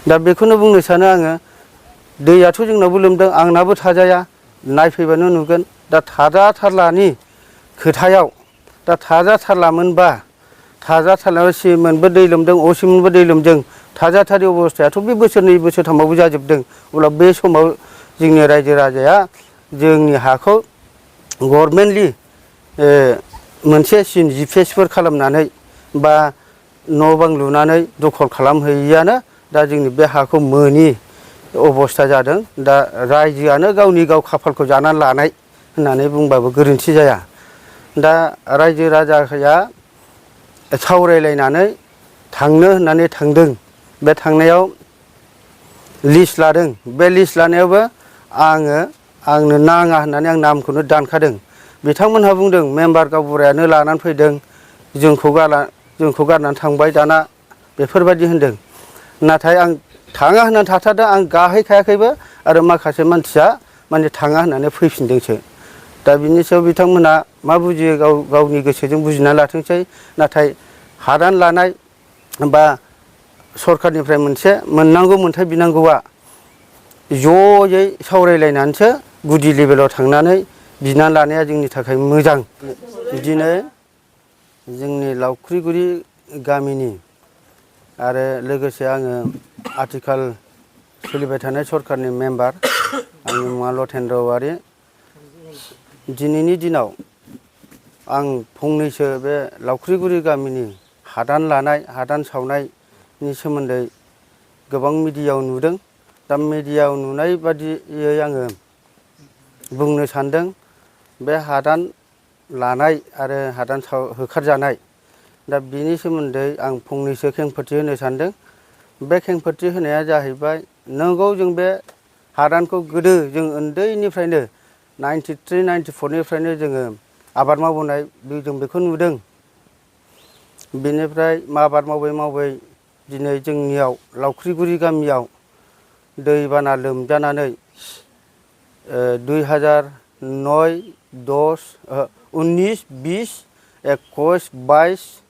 दा बेखौनो बुंनो सानो आङो दैयाथ' जोंनावबो लोमदों आंनाबो थाजाया नायफैबानो नुगोन दा थाजाथारलानि खोथायाव दा थाजाथारलामोनबा थाजाथारनायाव सिमोनबो दै लोमदों असिमोनबो दै लोमदों थाजाथारि अबस्थायाथ' बे बोसोरनै बोसोरथामावबो जाजोबदों अब्ला बे समाव जोंनि रायजो राजाया जोंनि हाखौ गभर्नमेन्टलि मोनसे सिन जिपिएसफोर खालामनानै बा न' बां लुनानै दखल खालामहैयैआनो दा जोंनि बे हाखौ मोनि अबस्था जादों दा रायजोआनो गावनि गाव खाफालखौ जानानै लानाय होननानै बुंबाबो गोरोन्थि जाया दा रायजो राजाया सावरायलायनानै थांनो होननानै थांदों बे थांनायाव लिस्ट लादों बे लिस्ट लानायावबो आंनो नाङा होननानै आं नामखौनो दानखादों बिथांमोनहा बुंदों मेम्बार गावबुरायानो लानानै फैदों जोंखौ गारनानै थांबाय दाना बेफोरबायदि होनदों नाथाय आं थाङा होननानै थाथारदों आं गाहैखायाखैबो आरो माखासे मानसिया माने थाङा होननानै फैफिनदोंसो दा बिनि सायाव बिथांमोनहा मा बुजियो गावनि गोसोजों बुजिना लाथोंसै नाथाय हादान लानाय बा सरखारनिफ्राय मोनसे मोननांगौ मोन्थाय बिनांगौआ जयै सावरायलायनानैसो गुदि लेभेलाव थांनानै बिना लानाया जोंनि थाखाय मोजां बिदिनो जोंनि लावख्रिगुरि गामिनि आरो लोगोसे आङो आथिखाल सोलिबाय थानाय सरखारनि मेम्बार आंनि मुङा लथेन्द्र औवारि दिनैनि दिनाव आं फंनैसो बे लावख्रिगुरि गामिनि हादान लानाय हादान सावनायनि सोमोन्दै गोबां मिडियायाव नुदों दा मिडियायाव नुनाय बादियै आङो बुंनो सानदों बे हादान लानाय आरो हादान होखारजानाय दा बिनि सोमोन्दै आं फंनैसो खेंफोरथि होनो सानदों बे खेंफोरथि होनाया जाहैबाय नंगौ जों बे हादानखौ गोदो जों उन्दैनिफ्रायनो 93, 94निफ्रायनो जोङो आबाद मावबोनाय जों बेखौ नुदों बेनिफ्राय आबाद मावै दिनै जोंनियाव लावख्रिगुरि गामियाव दैबाना लोमजानानै 2009, 10, 19, 20, 21, 22,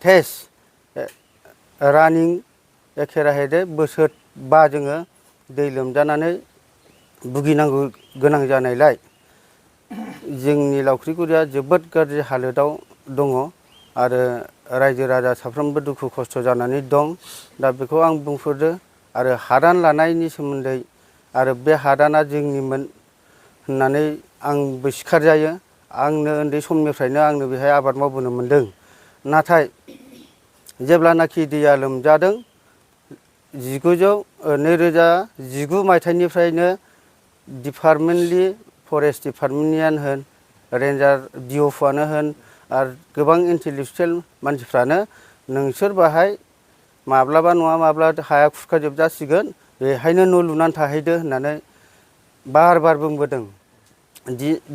23 रानिं एखे राहेदे बोसोरबा जोङो दै लोमजानानै भुगिनांगौ गोनां जानायलाय जोंनि लावख्रिगुरिया जोबोद गाज्रि हालोदाव दङ आरो रायजो राजा साफ्रोमबो दुखु खस्थ' जानानै दं दा बेखौ आं बुंफोरदो आरो हादान लानायनि सोमोन्दै आरो बे हादाना जोंनिमोन होननानै आंबो सिखारजायो आंनो उन्दै समनिफ्रायनो आंनो बेहाय आबाद मावबोनो मोनदों नाथाय जेब्लानाखि दैया लोमजादों 2019 मायथाइनिफ्रायनो डिपार्टमेन्टलि फरेस्ट डिपार्टमेन्टनियानो होन रेन्जार डिअफआनो होन आरो गोबां इन्टेलेक्सुयेल मानसिफ्रानो नोंसोर बाहाय माब्लाबा नङा माब्लाबा हाया खुरखाजोबजासिगोन बेहायनो न' लुनानै थाहैदो होननानै बार बुंबोदों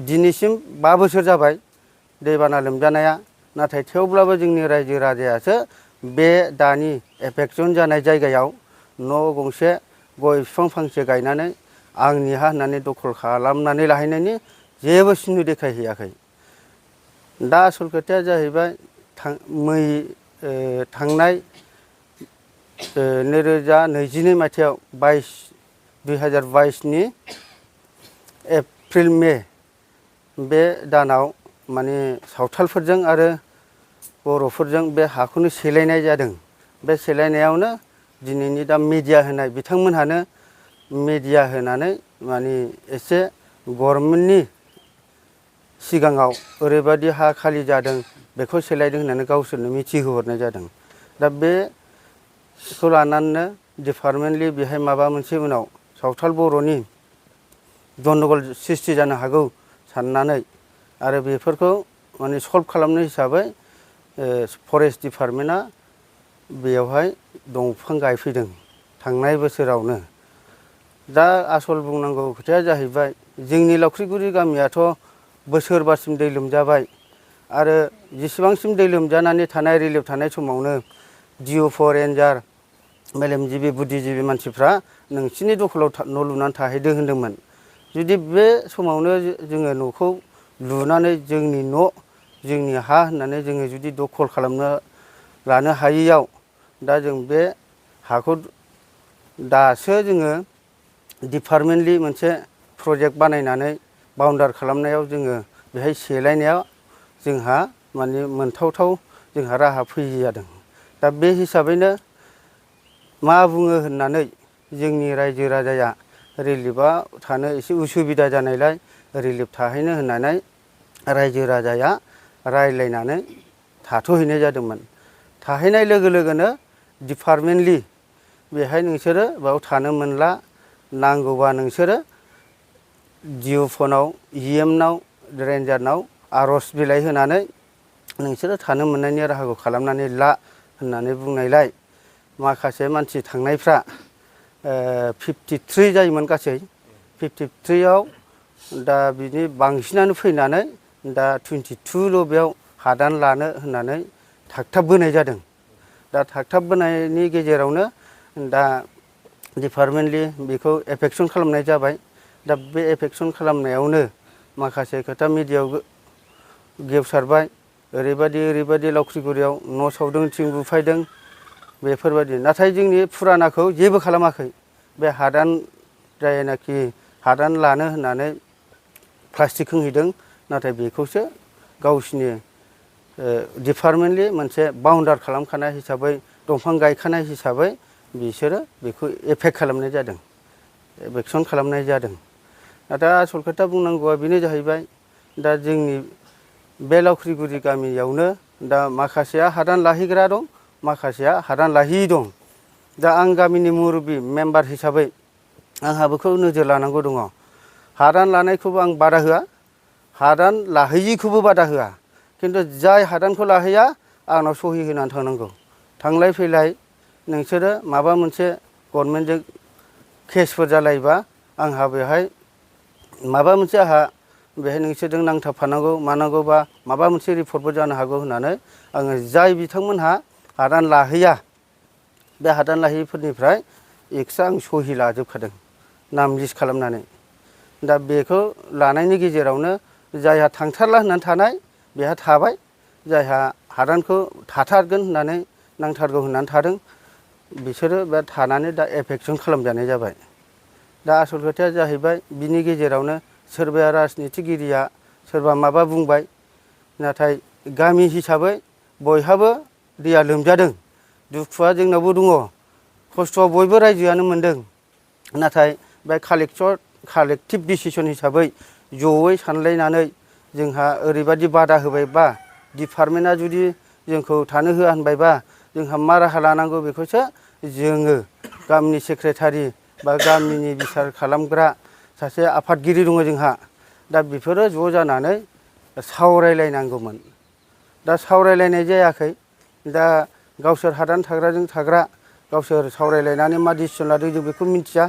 दिनैसिम 5 बोसोर जाबाय दैबाना लोमजानाया नाथाय थेवब्लाबो जोंनि रायजो राजायासो बे दानि एफेक्सन जानाय जायगायाव न' गंसे गय बिफां फांसे गायनानै आंनि हा होननानै दखल खालामनानै लाहैनायनि जेबो सिनु देखायहैयाखै दा आसल खोथाया जाहैबाय थांनाय 2022 मायथाइयाव 2022नि एप्रिल मे बे दानाव माने सावथालफोरजों आरो बर'फोरजों बे हाखौनो सेलायनाय जादों बे सेलायनायावनो दिनैनि दा मिडिया होनाय बिथांमोनहानो मिडिया होनानै माने एसे गभर्नमेन्टनि सिगाङाव ओरैबायदि हा खालि जादों बेखौ सेलायदों होननानै गावसोरनो मिथिहोहरनाय जादों दा बेखौ लानानैनो डिपार्टमेन्टलि बेहाय माबा मोनसे उनाव सावथाल बर'नि गन्दगल सृष्टि जानो हागौ साननानै आरो बेफोरखौ माने सल्भ खालामनो हिसाबै फरेस्ट डिपार्टमेन्टआ बेयावहाय दंफां गायफैदों थांनाय बोसोरावनो दा आसल बुंनांगौ खोथाया जाहैबाय जोंनि लावख्रिगुरि गामियाथ' बोसोरबासिम दै लोमजाबाय आरो जेसेबांसिम दै लोमजानानै थानाय रिलिफ थानाय समावनो डिअफ रेन्जार मेलेमजिबि बुद्धिजिबि मानसिफ्रा नोंसिनि दखलाव न' लुनानै थाहैदो होनदोंमोन जुदि बे समावनो जोङो न'खौ लुनानै जोंनि न' जोंनि हा होननानै जोङो जुदि दखल खालामनो लानो हायैयाव दा जों बे हाखौ दासो जोङो डिपार्टमेन्टलि मोनसे प्रजेक्ट बानायनानै बाउन्डार खालामनायाव जोङो बेहाय सेलायनायाव जोंहा माने मोनथावथाव जोंहा राहा फैयि जादों। दा बे हिसाबैनो मा बुङो होननानै जोंनि रायजो राजाया रिलिफआव थानो एसे उसुबिदा जानायलाय रिलिफ थाहैनो होननानै रायजो राजाया रायज्लायनानै थाथ'हैनाय जादोंमोन। थाहैनाय लोगो लोगोनो डिपार्टमेन्टलि बेहाय नोंसोरो बेयाव थानो मोनला, नांगौबा नोंसोरो DFनाव EMनाव रेन्जारनाव आर'ज बिलाइ होनानै नोंसोरो थानो मोननायनि राहाखौ खालामनानै ला होननानै बुंनायलाय माखासे मानसि थांनायफ्रा 53 जायोमोन गासै 53आव दा बिनि बांसिनानो फैनानै दा 22ल' बेयाव हादान लानो होननानै थागथाब बोनाय जादों। दा थागथाब बोनायनि गेजेरावनो दा डिपार्टमेन्टलि बेखौ एफेक्सन खालामनाय जाबाय। दा बे एफेक्सन खालामनायावनो माखासे खोथा मिडियायाव गेवसारबाय, ओरैबायदि लावख्रिगुरियाव न' सावदों, थिं बुफायदों, बेफोरबायदि। नाथाय जोंनि फुरानाखौ जेबो खालामाखै। बे हादान जायनाखि हादान लानो होननानै प्लास्टिक खोंहैदों, नाथाय बेखौसो गावसिनि डिपार्टमेन्टलि मोनसे बाउन्डार खालामखानाय हिसाबै, दंफां गायखानाय हिसाबै बिसोरो बेखौ एफेक्ट खालामनाय जादों, एफेक्सन खालामनाय जादों। नाथाय आसल खोथा बुंनांगौआ बेनो जाहैबाय, दा जोंनि बे लावख्रिगुरि गामियावनो दा माखासेया हादान लाहैग्रा दं, माखासेया हादान लाहैयि दं। दा आं गामिनि मुरबि मेम्बार हिसाबै आंहा बेखौ नोजोर लानांगौ दङ। हादान लानायखौबो आं बादा होआ, हादान लाहैयिखौबो बादा होआ। खिन्थु जाय हादानखौ लाहैया आंनाव सहि होनानै थांनांगौ। थांलाय फैलाय नोंसोरो माबा मोनसे गभर्नमेन्टजों केसफोर जालायोबा आंहा बेहाय माबा मोनसे आंहा बेहाय नोंसोरजों नांथाबफानांगौ मानांगौ बा माबा मोनसे रिपर्टबो जानो हागौ होननानै आङो जाय बिथांमोनहा हादान लाहैया बे हादान लाहैयिफोरनिफ्राय एक्सट्रा आं सहि लाजोबखादों नाम लिस्ट खालामनानै। दा बेखौ लानायनि गेजेरावनो जायहा थांथारला होननानै थानाय बेहा थाबाय, जायहा हादानखौ थाथारगोन होननानै नांथारगौ होननानै थादों बिसोरो बे थानानै दा एफेक्सन खालामजानाय जाबाय। दा आसल खोथाया जाहैबाय बिनि गेजेरावनो सोरबाया राजनितिगिरिया सोरबा माबा बुंबाय, नाथाय गामि हिसाबै बयहाबो दैया लोमजादों, दुखुआ जोंनावबो दङ, खस्थ'आ बयबो रायजोआनो मोनदों। नाथाय बे कालेक्टिभ डिसिसन हिसाबै जयै सानलायनानै जोंहा ओरैबायदि बादा होबायबा, डिपार्टमेन्टआ जुदि जोंखौ थानो होआ होनबायबा जोंहा मा राहा लानांगौ बेखौसो जोङो गामिनि सेक्रेटारि बा गामिनि बिसार खालामग्रा सासे आफादगिरि दङ जोंहा। दा बेफोरो ज' जानानै सावरायलायनांगौमोन। दा सावरायलायनाय जायाखै। दा गावसोर हादान थाग्राजों थाग्रा गावसोर सावरायलायनानै मा डिसिसन लादों जों बेखौ मिथिया।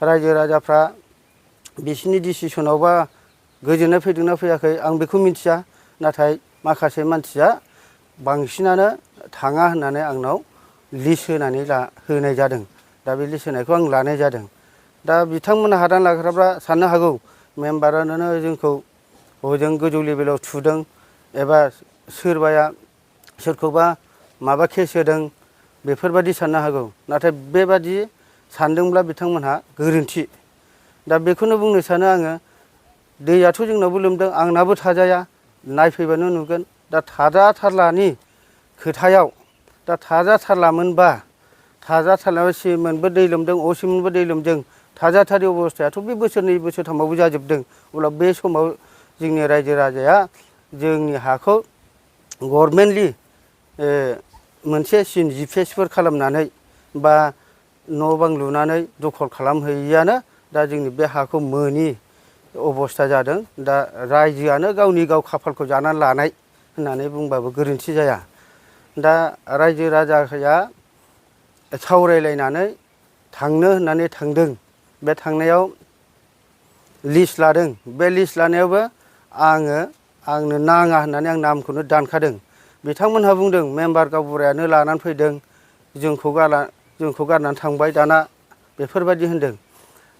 रायजो राजाफ्रा बिसिनि डिसिसनावबा गोजोननाय फैदोंना फैयाखै आं बेखौ मिथिया। नाथाय माखासे मानसिया बांसिनानो थाङा होननानै आंनाव लिस्ट होनानै होनाय जादों। दा बे लिस्ट होनायखौ आं लानाय जादों। दा बिथांमोना हादान लाग्राफ्रा साननो हागौ मेम्बारानो जोंखौ हजों गोजौ लेभेलाव थुदों एबा सोरबाया सोरखौबा माबा केस होदों बेफोरबायदि साननो हागौ। नाथाय बेबादि सानदोंब्ला बिथांमोनहा गोरोन्थि। दा बेखौनो बुंनो सानो आङो, दैयाथ' जोंनावबो लोमदों, आंनाबो थाजाया, नायफैबानो नुगोन। दा थाजाथारलानि खोथायाव दा थाजाथारलामोनबा, थाजाथारलायाव सिमोनबो दै लोमदों, असिमोनबो दै लोमदों, थाजाथारि अबस्थायाथ' बे बोसोरनै बोसोरथामावबो जाजोबदों। अब्ला बे समाव जोंनि रायजो राजाया जोंनि हाखौ गभर्नमेन्टलि मोनसे सिन जिपिएसफोर खालामनानै बा न' बां लुनानै दखल खालामहैयैआनो दा जोंनि बे हाखौ मोनि अबस्था जादों। दा रायजोआनो गावनि गाव खाफालखौ जानानै लानाय होननानै बुंबाबो गोरोन्थि जाया। दा रायजो राजाया सावरायलायनानै थांनो होननानै थांदों। बे थांनायाव लिस्ट लादों। बे लिस्ट लानायावबो आंनो नाङा होननानै आं नामखौनो दानखादों। बिथांमोनहा बुंदों मेम्बार गावबुरायानो लानानै फैदों, जोंखौ गारनानै थांबाय दाना बेफोरबायदि होनदों।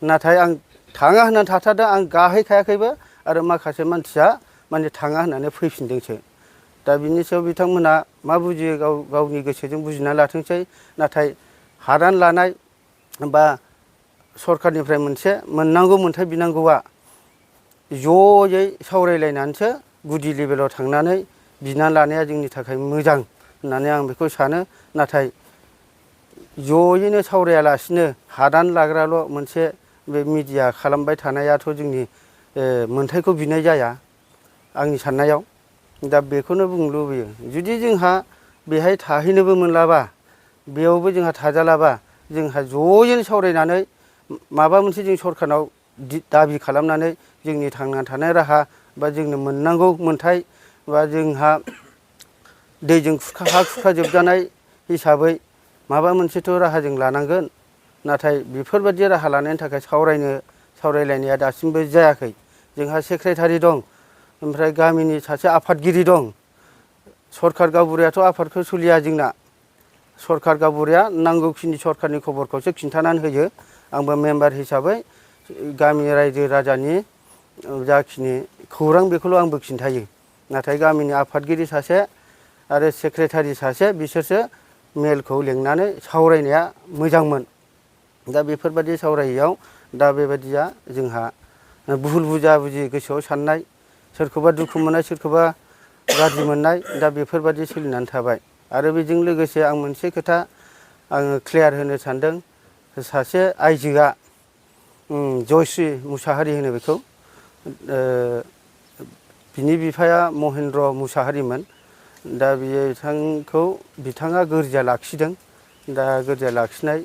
नाथाय आं थाङा होननानै थाथारदों, आं गाहैखायाखैबो आरो माखासे मानसिया माने थाङा होननानै फैफिनदोंसो। दा बिनि सायाव बिथांमोनहा मा बुजियो गावनि गोसोजों बुजिना लाथोंसै। नाथाय हादान लानाय बा सरखारनिफ्राय मोनसे मोननांगौ मोन्थाय बिनांगौआ जयै सावरायलायनानैसो गुदि लेभेलाव थांनानै बिना लानाया जोंनि थाखाय मोजां होननानै आं बेखौ सानो। नाथाय जयैनो सावरायालासिनो हादान लाग्राल' मोनसे बे मिडिया खालामबाय थानायाथ' जोंनि मोन्थायखौ बिनाय जाया आंनि साननायाव। दा बेखौनो बुंनो लुबैयो, जुदि जोंहा बेहाय थाहैनोबो मोनलाबा, बेयावबो जोंहा थाजालाबा, जोंहा जयैनो सावरायनानै माबा मोनसे जों सरखारनाव दाबि खालामनानै जोंनि थांना थानाय राहा बा जोंनो मोननांगौ मोन्थाय बा जोंहा दैजों हा खुरखाजोबजानाय हिसाबै माबा मोनसेथ' राहा जों लानांगोन। नाथाय बेफोरबायदि राहा लानायनि थाखाय सावरायलायनाया दासिमबो जायाखै। जोंहा सेक्रेटारि दं, ओमफ्राय गामिनि सासे आफादगिरि दं। सरखार गावबुरायाथ' आफादखौ सोलिया जोंना। सरखार गावबुराया नांगौखिनि सरखारनि खबरखौसो खिन्थानानै होयो। आंबो मेम्बार हिसाबै गामि रायजो राजानि जाखिनि खौरां बेखौल' आंबो खिन्थायो। नाथाय गामिनि आफादगिरि सासे आरो सेक्रेटारि सासे बिसोरसो मेलखौ लिंनानै सावरायनाया मोजांमोन। दा बेफोरबायदि सावरायैयाव दा बेबायदिया जोंहा भुल बुजा-बुजि गोसोआव साननाय, सोरखौबा दुखु मोननाय, सोरखौबा गाज्रि मोननाय, दा बेफोरबायदि सोलिनानै थाबाय। आरो बेजों लोगोसे आं मोनसे खोथा आङो क्लियार होनो सानदों। सासे आइजोआ जयश्री मुसाहारि होनो बेखौ, बिनि बिफाया महेन्द्र मुसाहारिमोन। दा बिथाङा गोरजिया लाखिदों। दा गोरजिया लाखिनाय,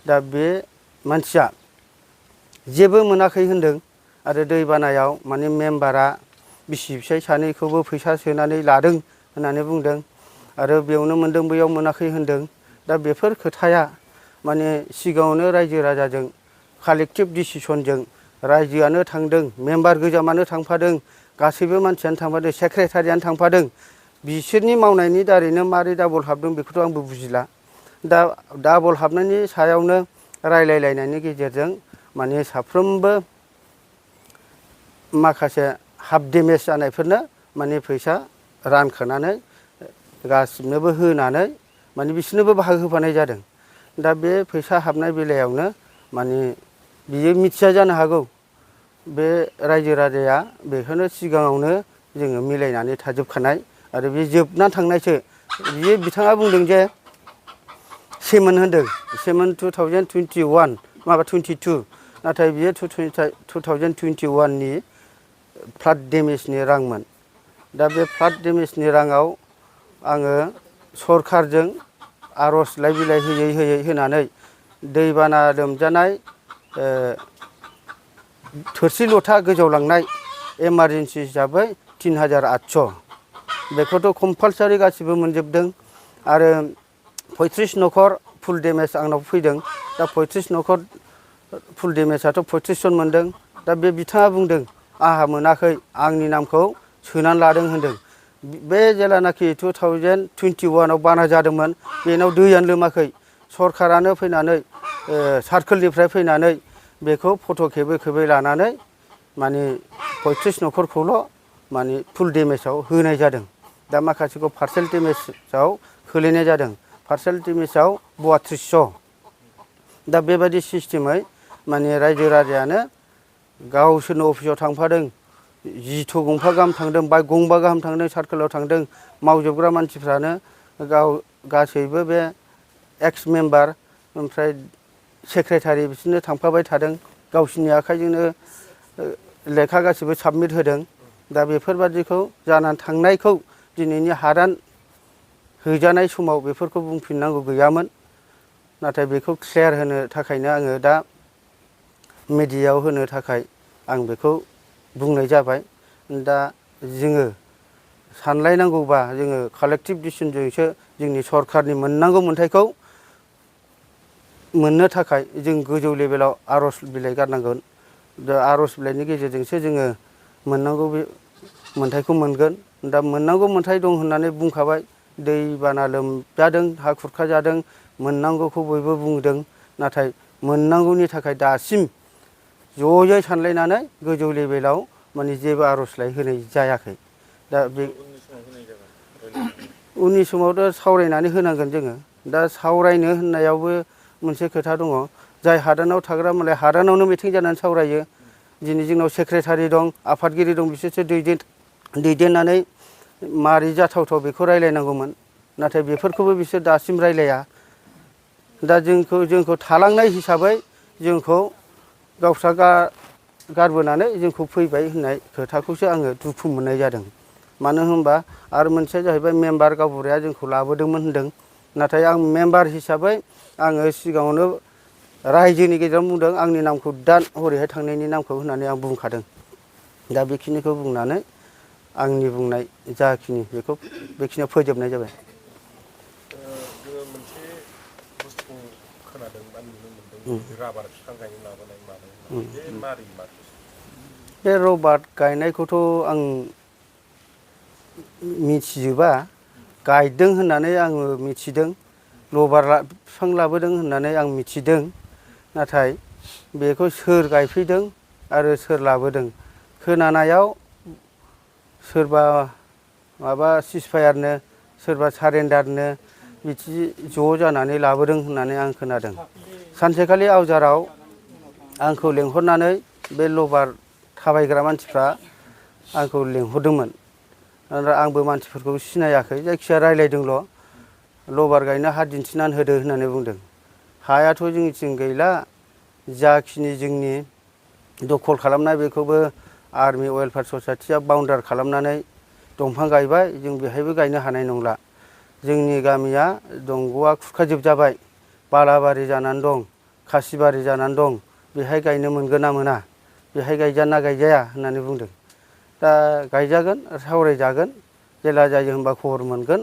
दा बे मानसिया जेबो मोनाखै होनदों। आरो दै बानायाव माने मेम्बारा बिसि फिसाय सानैखौबो फैसा सोनानै लादों होननानै बुंदों। आरो बेयावनो मोनदों बैयाव मोनाखै होनदों। दा बेफोर खोथाया माने सिगाङावनो रायजो राजाजों कालेक्टिभ डिसिसनजों रायजोआनो थांदों, मेम्बार गोजामानो थांफादों, गासैबो मानसियानो थांफादों, सेक्रेटारियानो थांफादों। बिसोरनि मावनायनि दारैनो मारै डाबल हाबदों बेखौथ' आंबो बुजिला। दा डाबल हाबनायनि सायावनो रायलायलायनायनि गेजेरजों माने साफ्रोमबो माखासे हाफ डेमेज जानायफोरनो माने फैसा रानखानानै गासिनोबो होनानै माने बिसोरनोबो बाहागो होफानाय जादों। दा बे फैसा हाबनाय बेलायावनो माने बियो मिथिया जानो हागौ। बे रायजो राजाया बेखौनो सिगाङावनो जोङो मिलायनानै थाजोबखानाय आरो बे जोबना थांनायसो। बिथाङा बुंदों जे सेमोन होनदों, सेमोन 2021 माबा 22, नाथाय बियो 2021नि फ्लाड डेमेजनि रांमोन। दा बे फ्लाड डेमेजनि राङाव आङो सरखारजों आर'जलाइ बिलाइ होयै होनानै दैबाना लोमजानाय, थोरसि लथा गोजावलांनाय इमारजेन्सि हिसाबै 3800 बेखौथ' कम्पालसारि गासिबो मोनजोबदों। आरो 35 न'खर फुल डेमेज आंनाव फैदों। दा 35 न'खर फुल डेमेजआथ' 35 जन मोनदों। दा बे बिथाङा बुंदों आंहा मोनाखै, आंनि नामखौ सोनानै लादों होनदों। बे जेलानाखि 2021आव बाना जादोंमोन, बेनाव दैयानो लोमाखै। सरखारानो फैनानै सार्कोलनिफ्राय फैनानै बेखौ फट' खेबै लानानै माने 35 न'खरखौल' माने फुल डेमेजाव होनाय जादों। दा माखासेखौ पार्सेल डेमेजाव खोलैनाय जादों। पार्सेल डेमेजाव 3200। दा बेबायदि सिस्टेमै माने रायजो राजायानो गावसोरनो अफिसाव थांफादों, जिथ' गंफा गाहाम थांदों, बाइक गंबा गाहाम थांदों, सार्कोलाव थांदों। मावजोबग्रा मानसिफ्रानो गासैबो बे एक्स मेम्बार ओमफ्राय सेक्रेटारि बिसोरनो थांफाबाय थादों। गावसिनि आखाइजोंनो लेखा गासिबो साबमिट होदों। दा बेफोरबादिखौ जानानै थांनायखौ दिनैनि हादान हैजानाय समाव बेफोरखौ बुंफिननांगौ गैयामोन। नाथाय बेखौ क्लियार होनो थाखायनो आङो दा मिडियायाव होनो थाखाय आं बेखौ बुंनाय जाबाय। दा जोङो सानलायनांगौबा जोङो कालेक्टिभ डिसिसनजोंसो जोंनि सरखारनि मोननांगौ मोन्थायखौ मोननो थाखाय जों गोजौ लेभेलाव आर'ज बिलाइ गारनांगोन। दा आर'ज बिलाइनि गेजेरजोंसो जोङो मोननांगौ बे मोन्थायखौ मोनगोन। दा मोननांगौ मोन्थाय दं होननानै बुंखाबाय। दैबाना लोमजादों, हा खुरखाजादों, मोननांगौखौ बयबो बुंदों। नाथाय मोननांगौनि थाखाय दासिम जयै सानलायनानै गोजौ लेभेलाव माने जेबो आर'जलाइ होनाय जायाखै। दा बे उननि समावथ' सावरायनानै होनांगोन जोङो। दा सावरायनो होननायावबो मोनसे खोथा दङ। जाय हादानाव थाग्रा मालाय हादानावनो मिथिं जानानै सावरायो। दिनै जोंनाव सेक्रेटारि दं, आफादगिरि दं, बिसोरसो दैदेननानै मारै जाथावथाव बेखौ रायलायनांगौमोन। नाथाय बेफोरखौबो बिसोर दासिम रायलाया। दा जोंखौ थालांनाय हिसाबै जोंखौ गावस्रा गारबोनानै जोंखौ फैबाय होननाय खोथाखौसो आङो दुखु मोननाय जादों। मानो होनबा आरो मोनसेया जाहैबाय मेम्बार गावबुराया जोंखौ लाबोदोंमोन होनदों। नाथाय आं मेम्बार हिसाबै आङो सिगाङावनो रायजोनि गेजेराव बुंदों आंनि नामखौ दान हरैहाय थांनायनि नामखौ होननानै आं बुंखादों। दा बेखिनिखौ बुंनानै आंनि बुंनाय जाखिनि बेखौ बेखिनियाव फोजोबनाय जाबाय। जोङो मोनसे बुस्थुखौ खोनादों बा नुनो मोन्दों जे राबार बिफां गायनो लाबोनाय मानाय बे मारै मारै? बे रबार्ट गायनायखौथ' आं मिथिजोबा। गायदों होननानै आङो मिथिदों। लबार बिफां लाबोदों होननानै आं मिथिदों। नाथाय बेखौ सोर गायफैदों आरो सोर लाबोदों खोनानायाव सोरबा माबा सिसफायारनो सोरबा सारेन्डारनो बिदि ज' जानानै लाबोदों होननानै आं खोनादों। सानसेखालि आवजाराव आंखौ लेंहरनानै बे लबार थाबायग्रा मानसिफ्रा आंखौ लेंहरदोंमोन। आंबो मानसिफोरखौ सिनायाखै, जायखिजाया रायलायदोंल'। लबार गायनो हा दिन्थिनानै होदो होननानै बुंदों। हायाथ' जोंनिथिं गैला। जाखिनि जोंनि दखल खालामनाय बेखौबो आर्मि वेलफेयार ससाइटिया बाउन्डार खालामनानै दंफां गायबाय। जों बेहायबो गायनो हानाय नंला। जोंनि गामिया दंग'आ खुरखाजोबजाबाय, बालाबारि जानानै दं, खासिबारि जानानै दं। बेहाय गायनो मोनगोन ना मोना, बेहाय गायजाना गायजाया होननानै बुंदों। दा गायजागोन, सावरायजागोन, जेला जायो होनबा खबर मोनगोन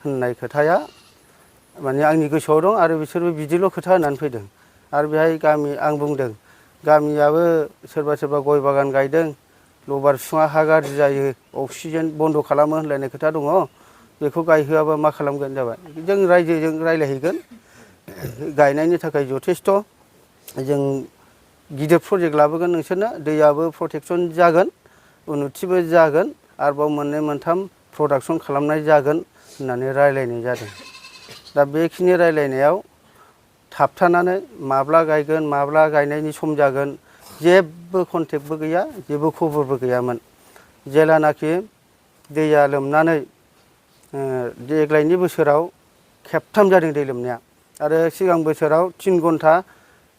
होननाय खोथाया माने आंनि गोसोआव दं। आरो बिसोरबो बिदिल' खोथा होनानै फैदों। आरो बेहाय आं बुंदों गामियाबो सोरबा सोरबा गय बागान गायदों, लबार बिफाङा हा गाज्रि जायो, अक्सिजेन बन्द' खालामो होनलायनाय खोथा दङ। बेखौ गायहोआबा मा खालामगोन जाबाय। जों रायजोजों रायलायहैगोन। गायनायनि थाखाय जथेस्थ'। जों गिदिर प्रजेक्ट लाबोगोन नोंसोरनो, दैयाबो प्रटेकसन जागोन, उन्नतिबो जागोन, आरोबाव मोननै मोनथाम प्रडाक्सन खालामनाय जागोन होननानै रायलायनाय जादों। दा बेखिनि रायलायनायाव थाबथानानै माब्ला गायगोन, माब्ला गायनायनि सम जागोन, जेबो कन्टेक्टबो गैया, जेबो खबरबो गैयामोन। जेलानाखि दैया लोमनानै देग्लायनि बोसोराव खेबथाम जादों दै लोमनाया। आरो सिगां बोसोराव 3 घन्टा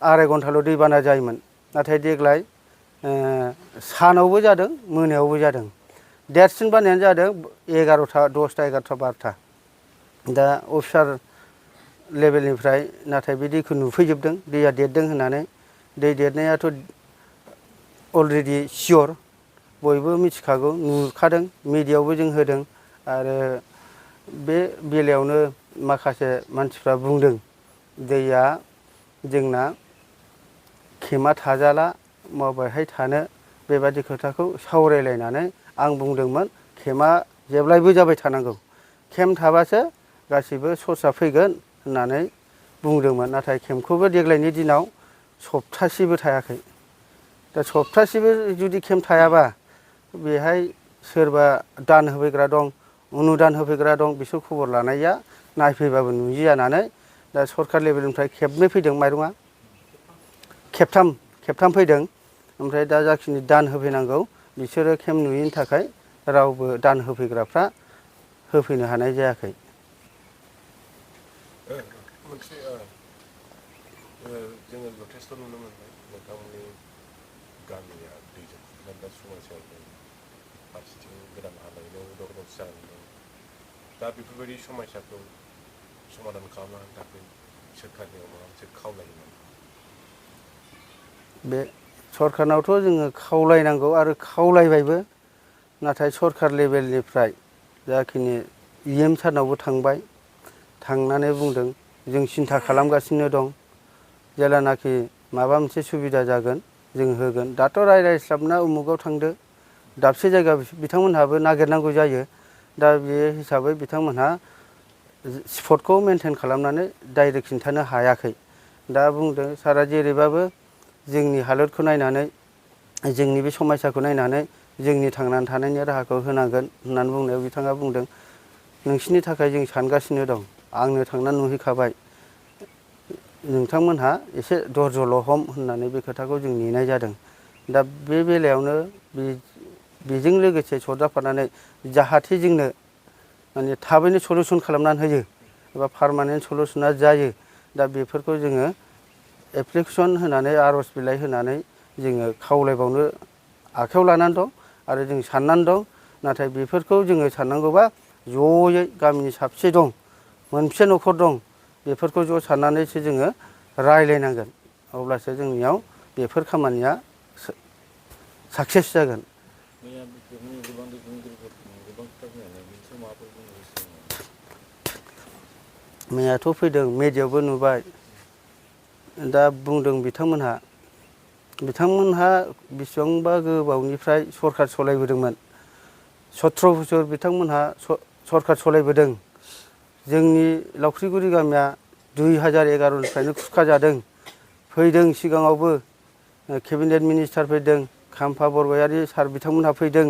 2.5 घन्टाल' दैबाना जायोमोन। नाथाय देग्लाय सानावबो जादों, मोनायावबो जादों। देरसिन बानायानो जादों 11ता, 10ता, 11ता, 12ता। दा अफिसार लेभेलनिफ्राय नाथाय बे दैखौ नुफैजोबदों, दैया देरदों होननानै। दै देरनायाथ' अलरेडि सियर, बयबो मिथिखागौ, नुखादों, मिडियायावबो जों होदों। आरो बे बेलायावनो माखासे मानसिफ्रा बुंदों दैया जोंना खेमा थाजाला, माबोरैहाय थानो, बेबादि खोथाखौ सावरायलायनानै आं बुंदोंमोन खेमा जेब्लायबो जाबाय थानांगौ। खेम थाबासो गासैबो सर्सआ फैगोन होननानै बुंदोंमोन। नाथाय खेमखौबो देग्लायनि दिनाव सप्तासेबो थायाखै। दा सप्तासेबो जुदि खेम थायाबा बेहाय सोरबा दान होफैग्रा दं, अनुदान होफैग्रा दं, बिसोर खबर लानाया नायफैबाबो नुयि जानानै दा सरखार लेभेलनिफ्राय खेबनै फैदों माइरङा, खेबथाम फैदों। ओमफ्राय दा जाखिनि दान होफैनांगौ बिसोरो खेम नुयिनि थाखाय रावबो दान होफैग्राफ्रा होफैनो हानाय जायाखै। मोनसे जोङो जथेस्थ' नुनो मोनबाय नोंथांमोननि गामिया दैजों खुरखानाय समस्यायाव दं, फारसेथिं गोदान हालायनायाव दावराव-दावसि जानानै दं। दा बेफोरबायदि समस्याखौ समाधान खालामनो थाखाय सोरखारनियाव माबा मोनसे खावलायोमोन? बे सरखारनावथ' जोङो खावलायनांगौ आरो खावलायबायबो। नाथाय सरखार लेभेलनिफ्राय जाखिनि EM सारनावबो थांबाय, थांनानै बुंदों जों सिन्था खालामगासिनो दं, जेलानाखि माबा मोनसे सुबिदा जागोन जों होगोन। दाथ' रायज्लायस्लाबना उमुगाव थांदो, दाबसे जायगा बिथांमोनहाबो नागिरनांगौ जायो। दा बे हिसाबै बिथांमोनहा स्पटखौ मेनटेन खालामनानै डाइरेक्ट खिन्थानो हायाखै। दा बुंदों सारा जेरैबाबो जोंनि हालोदखौ नायनानै, जोंनि बे समस्याखौ नायनानै जोंनि थांनानै थानायनि राहाखौ होनांगोन होननानै बुंनायाव बिथाङा बुंदों नोंसिनि थाखाय जों सानगासिनो दं। आंनो थांनानै नुहैखाबाय, नोंथांमोनहा एसे धर्जल' हम होननानै बे खोथाखौ जों नेनाय जादों। दा बे बेलायावनो बेजों लोगोसे सरजाबफानानै जाहाथे जोंनो माने थाबैनो सलुसन खालामनानै होयो एबा पारमानेन्ट सलुसना जायो। दा बेफोरखौ जोङो एप्लिकेसन होनानै आर'ज बिलाइ होनानै जोङो खावलायबावनो आखायाव लानानै दं आरो जों साननानै दं। नाथाय बेफोरखौ जोङो साननांगौबा जयै गामिनि साबसे दं, मोनसे न'खर दं, बेफोरखौ ज' साननानैसो जोङो रायलायनांगोन। अब्लासो जोंनियाव बेफोर खामानिया साक्सेस जागोन। मैया गोबां दैदेनगिरिफोर गोबां खोथा बुंनानै बिनि सायाव माबाफोर बुंनो गोसो दं नामा? मैयाथ' फैदों, मेडियायावबो नुबाय। दा बुंदों बिथांमोनहा बेसेबांबा गोबावनिफ्राय सरखार सलायबोदोंमोन। 17 बोसोर बिथांमोनहा सरखार सलायबोदों। जोंनि लावख्रिगुरि गामिया 2011निफ्रायनो खुरखा जादों। फैदों सिगाङावबो केबिनेट मिनिस्टार फैदों, खाम्फा बरगयारि सार बिथांमोनहा फैदों।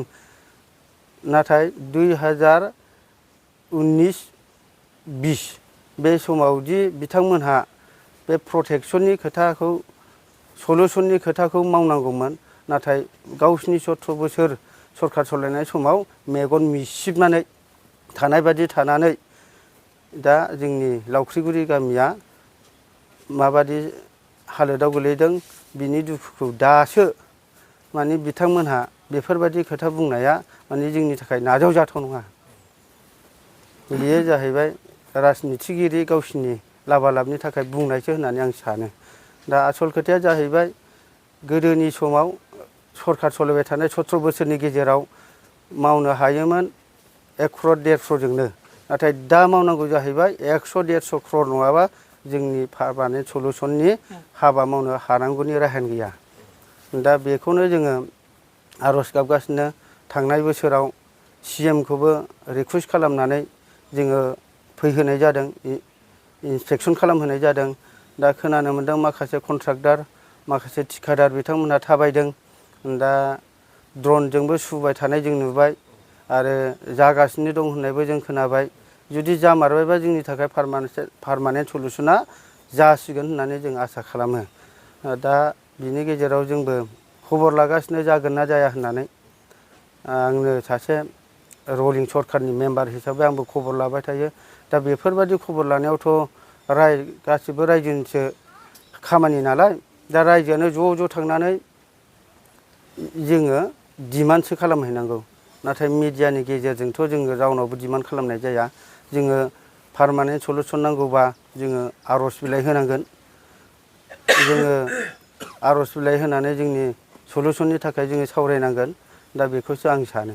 नाथाय 2019-20 बे समावदि बिथांमोनहा बे प्रटेक्सननि खोथाखौ, सलुसननि खोथाखौ मावनांगौमोन। नाथाय गावसिनि 17 बोसोर सरखार सालायनाय समाव मेगन मिसिबनानै थानाय बादि थानानै दा जोंनि लावख्रिगुरि गामिया माबादि हालोदाव गोलैदों बिनि दुखुखौ दासो माने बिथांमोनहा बेफोरबायदि खोथा बुंनाया माने जोंनि थाखाय नाजावजाथाव नङा। बेयो जाहैबाय राजनितिगिरि गावसिनि लाबा-लाबनि थाखाय बुंनायसो होननानै आं सानो। दा आसल खोथाया जाहैबाय गोदोनि समाव सरखार सलायबाय थानाय 17 बोसोरनि गेजेराव मावनो हायोमोन 1 क्रर 1.5 क्ररजोंनो। नाथाय दा मावनांगौ जाहैबाय 100-150 क्रर नङाबा जोंनि पारमानेन्ट सलुसननि हाबा मावनो हानांगौनि राहायानो गैया। दा बेखौनो जोङो आर'ज गाबगासिनो। थांनाय बोसोराव CM-खौबो रिकुवेस्ट खालामनानै जोङो फैहोनाय जादों, इन्सपेक्सन खालामहोनाय जादों। दा खोनानो मोन्दों माखासे कन्ट्राक्टर, माखासे थिखादार बिथांमोनहा थाबायदों। दा ड्रनजोंबो सुबाय थानाय जों नुबाय आरो जागासिनो दं होननायबो जों खोनाबाय। जुदि जामारबायबा जोंनि थाखाय पारमानेन्ट सलुसना जासिगोन होननानै जों आसा खालामो। दा बिनि गेजेराव जोंबो खबर लागासिनो जागोन ना जाया होननानै। आंनो सासे रलिं सरखारनि मेम्बार हिसाबै आंबो खबर लाबाय थायो। दा बेफोरबायदि खबर लानायावथ' गासिबो रायजोनिसो खामानि नालाय, दा रायजोआनो ज' थांनानै जोङो डिमान्डसो खालामहैनांगौ। नाथाय मिडियानि गेजेरजोंथ' जोङो रावनावबो डिमान्ड खालामनाय जाया। जोङो पारमानेन्ट सलुसन नांगौबा जोङो आर'ज बिलाइ होनांगोन। जोङो आर'ज बिलाइ होनानै जोंनि सलुसननि थाखाय जोङो सावरायनांगोन। दा बेखौसो आं सानो।